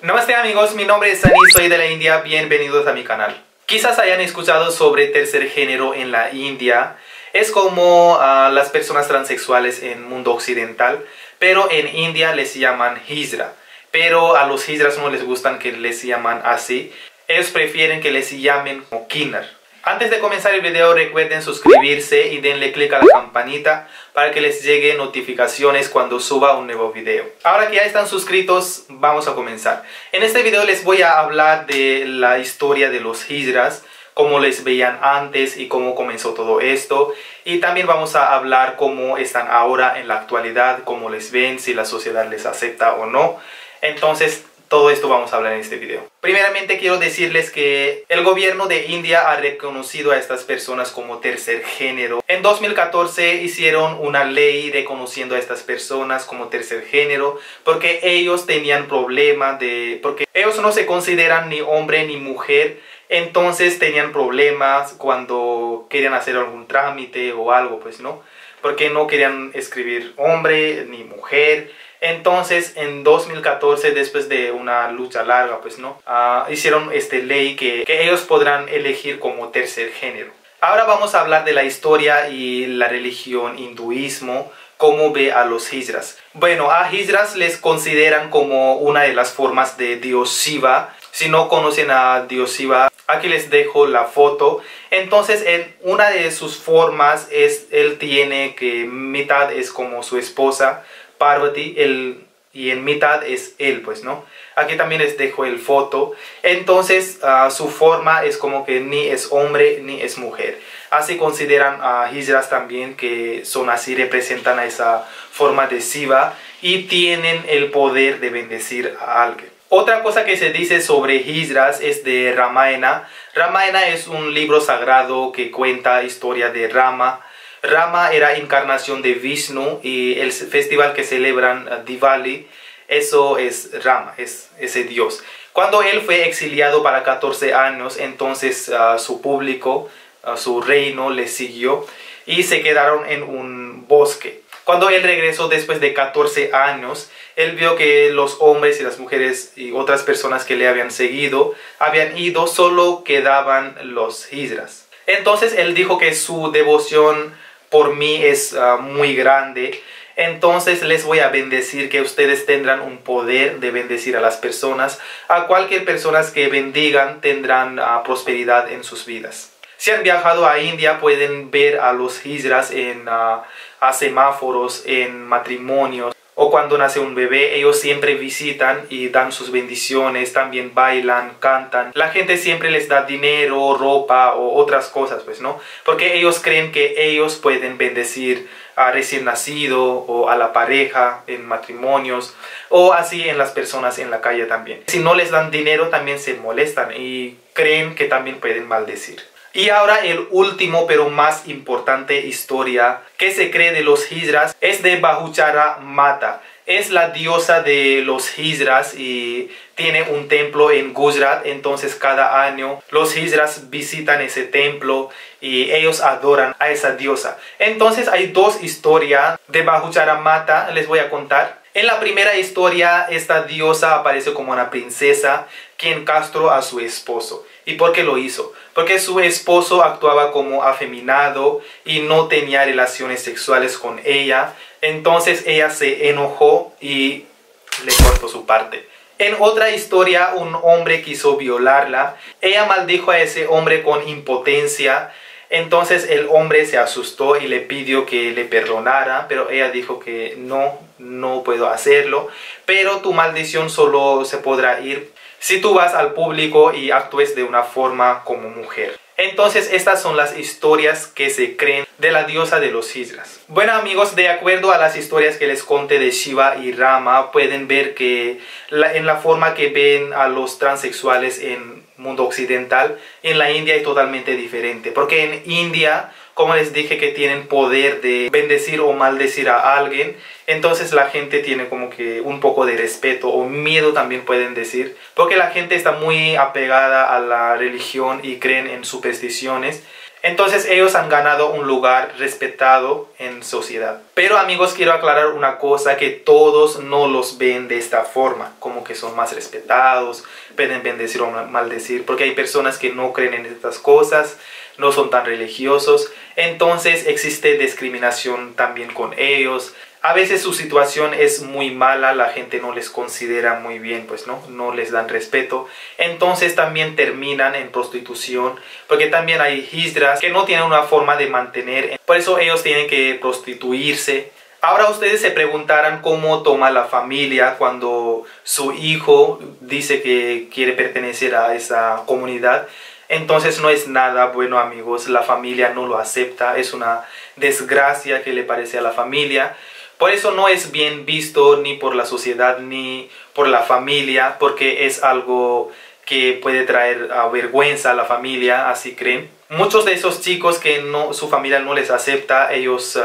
Namaste amigos, mi nombre es Sunny, soy de la India, bienvenidos a mi canal. Quizás hayan escuchado sobre tercer género en la India. Es como las personas transexuales en el mundo occidental, pero en India les llaman hijra. Pero a los hijras no les gustan que les llaman así. Ellos prefieren que les llamen como kinnar. Antes de comenzar el video recuerden suscribirse y denle click a la campanita para que les llegue notificaciones cuando suba un nuevo video. Ahora que ya están suscritos, vamos a comenzar. En este video les voy a hablar de la historia de los hijras, cómo les veían antes y cómo comenzó todo esto. Y también vamos a hablar cómo están ahora en la actualidad, cómo les ven, si la sociedad les acepta o no. Entonces, todo esto vamos a hablar en este video. Primeramente quiero decirles que el gobierno de India ha reconocido a estas personas como tercer género. En 2014 hicieron una ley reconociendo a estas personas como tercer género porque ellos tenían problemas porque ellos no se consideran ni hombre ni mujer. Entonces tenían problemas cuando querían hacer algún trámite o algo, pues no, porque no querían escribir hombre ni mujer. Entonces en 2014, después de una lucha larga, pues no, hicieron esta ley que ellos podrán elegir como tercer género. Ahora vamos a hablar de la historia y la religión hinduismo, cómo ve a los hijras. Bueno, a hijras les consideran como una de las formas de Dios Shiva. Si no conocen a Dios Shiva, aquí les dejo la foto. Entonces, en una de sus formas, él tiene que mitad es como su esposa, Parvati, y en mitad es él, pues, ¿no? Aquí también les dejo el foto. Entonces, su forma es como que ni es hombre ni es mujer. Así consideran a hijras también, que son así, representan a esa forma de Shiva y tienen el poder de bendecir a alguien. Otra cosa que se dice sobre hijras es de Ramayana. Ramayana es un libro sagrado que cuenta historia de Rama. Rama era encarnación de Vishnu y el festival que celebran Diwali, eso es Rama, es ese dios. Cuando él fue exiliado para 14 años, entonces su público, su reino le siguió y se quedaron en un bosque. Cuando él regresó después de 14 años, él vio que los hombres y las mujeres y otras personas que le habían seguido habían ido, solo quedaban los hijras. Entonces él dijo que su devoción por mí es muy grande. Entonces les voy a bendecir, que ustedes tendrán un poder de bendecir a las personas. A cualquier persona que bendigan tendrán prosperidad en sus vidas. Si han viajado a India pueden ver a los hijras en semáforos, en matrimonios o cuando nace un bebé. Ellos siempre visitan y dan sus bendiciones, también bailan, cantan. La gente siempre les da dinero, ropa o otras cosas, pues, ¿no? Porque ellos creen que ellos pueden bendecir a recién nacido o a la pareja en matrimonios o así en las personas en la calle también. Si no les dan dinero también se molestan y creen que también pueden maldecir. Y ahora el último pero más importante historia que se cree de los hijras es de Bahuchara Mata. Es la diosa de los hijras y tiene un templo en Gujarat. Entonces cada año los hijras visitan ese templo y ellos adoran a esa diosa. Entonces hay dos historias de Bahuchara Mata, les voy a contar. En la primera historia, esta diosa aparece como una princesa quien castró a su esposo. ¿Y por qué lo hizo? Porque su esposo actuaba como afeminado y no tenía relaciones sexuales con ella. Entonces ella se enojó y le cortó su parte. En otra historia, un hombre quiso violarla. Ella maldijo a ese hombre con impotencia. Entonces el hombre se asustó y le pidió que le perdonara, pero ella dijo que no puedo hacerlo. Pero tu maldición solo se podrá ir si tú vas al público y actúes de una forma como mujer. Entonces estas son las historias que se creen de la diosa de los hijras. Bueno amigos, de acuerdo a las historias que les conté de Shiva y Rama, pueden ver que en la forma que ven a los transexuales en mundo occidental, en la India es totalmente diferente. Porque en India, como les dije, que tienen poder de bendecir o maldecir a alguien, entonces la gente tiene como que un poco de respeto o miedo también pueden decir. Porque la gente está muy apegada a la religión y creen en supersticiones. Entonces ellos han ganado un lugar respetado en sociedad. Pero amigos, quiero aclarar una cosa, que todos no los ven de esta forma, como que son más respetados, pueden bendecir o maldecir, porque hay personas que no creen en estas cosas, no son tan religiosos, entonces existe discriminación también con ellos. A veces su situación es muy mala, la gente no les considera muy bien, pues no les dan respeto. Entonces también terminan en prostitución, porque también hay hijras que no tienen una forma de mantener, por eso ellos tienen que prostituirse. Ahora ustedes se preguntarán cómo toma la familia cuando su hijo dice que quiere pertenecer a esa comunidad. Entonces no es nada bueno, amigos, la familia no lo acepta, es una desgracia que le parece a la familia. Por eso no es bien visto ni por la sociedad ni por la familia, porque es algo que puede traer vergüenza a la familia, así creen. Muchos de esos chicos que su familia no les acepta, ellos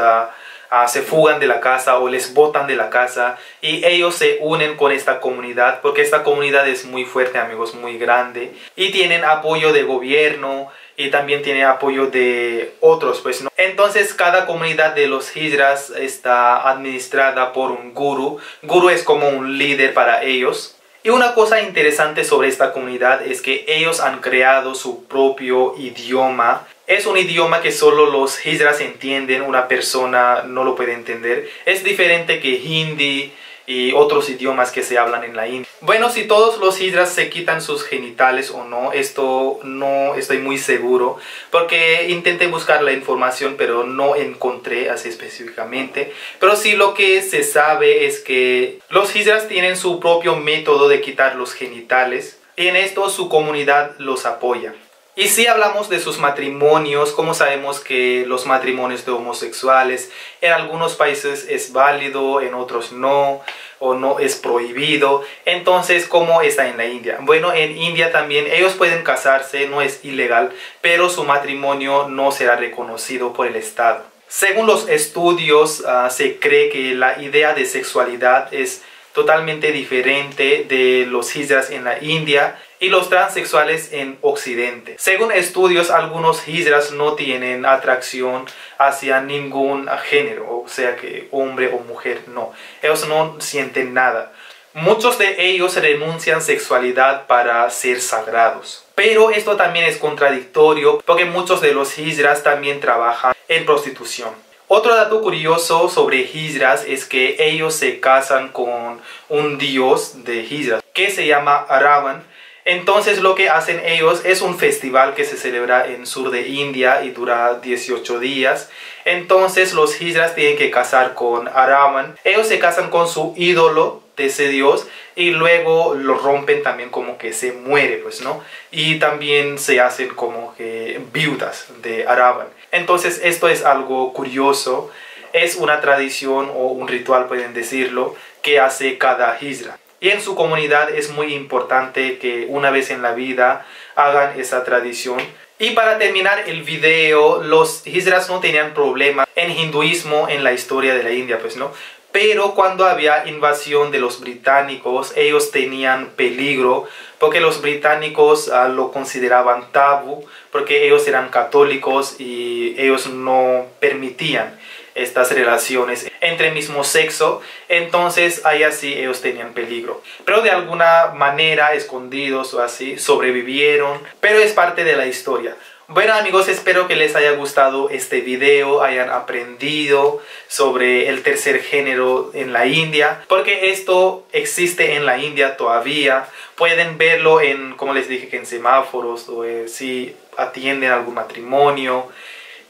se fugan de la casa o les botan de la casa y ellos se unen con esta comunidad, porque esta comunidad es muy fuerte, amigos, muy grande, y tienen apoyo de gobierno y también tiene apoyo de otros, pues, ¿no? Entonces cada comunidad de los hijras está administrada por un gurú. Gurú es como un líder para ellos. Y una cosa interesante sobre esta comunidad es que ellos han creado su propio idioma. Es un idioma que solo los hijras entienden, una persona no lo puede entender. Es diferente que hindi y otros idiomas que se hablan en la India. Bueno, si todos los hijras se quitan sus genitales o no, esto no estoy muy seguro, porque intenté buscar la información pero no encontré así específicamente. Pero sí lo que se sabe es que los hijras tienen su propio método de quitar los genitales y en esto su comunidad los apoya. Y si hablamos de sus matrimonios, como sabemos que los matrimonios de homosexuales en algunos países es válido, en otros no, o no es prohibido. Entonces, ¿cómo está en la India? Bueno, en India también ellos pueden casarse, no es ilegal, pero su matrimonio no será reconocido por el Estado. Según los estudios, se cree que la idea de sexualidad es totalmente diferente de los hijras en la India y los transexuales en Occidente. Según estudios, algunos hijras no tienen atracción hacia ningún género, o sea que hombre o mujer, no. Ellos no sienten nada. Muchos de ellos renuncian sexualidad para ser sagrados. Pero esto también es contradictorio porque muchos de los hijras también trabajan en prostitución. Otro dato curioso sobre hijras es que ellos se casan con un dios de hijras que se llama Ravan. Entonces lo que hacen ellos es un festival que se celebra en sur de India y dura 18 días. Entonces los hijras tienen que casar con Ravan. Ellos se casan con su ídolo de ese dios y luego lo rompen también, como que se muere, pues, ¿no? Y también se hacen como que viudas de Ravan. Entonces esto es algo curioso. Es una tradición o un ritual, pueden decirlo, que hace cada hijra. Y en su comunidad es muy importante que una vez en la vida hagan esa tradición. Y para terminar el video, los hijras no tenían problema en hinduismo en la historia de la India, pues, ¿no? Pero cuando había invasión de los británicos, ellos tenían peligro porque los británicos lo consideraban tabú, porque ellos eran católicos y ellos no permitían estas relaciones entre el mismo sexo. Entonces ahí así ellos tenían peligro, pero de alguna manera, escondidos o así, sobrevivieron, pero es parte de la historia. Bueno, amigos, espero que les haya gustado este video, hayan aprendido sobre el tercer género en la India, porque esto existe en la India todavía. Pueden verlo en, como les dije, que en semáforos o si atienden algún matrimonio.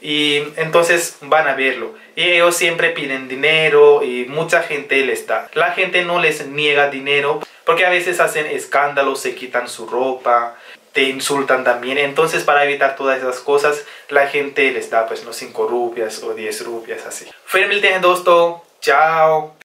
Y entonces van a verlo. Y ellos siempre piden dinero y mucha gente les da. La gente no les niega dinero porque a veces hacen escándalos, se quitan su ropa, te insultan también. Entonces, para evitar todas esas cosas, la gente les da, pues, no, 5 rupias o 10 rupias, así. Fue Milten Dosto. Chao.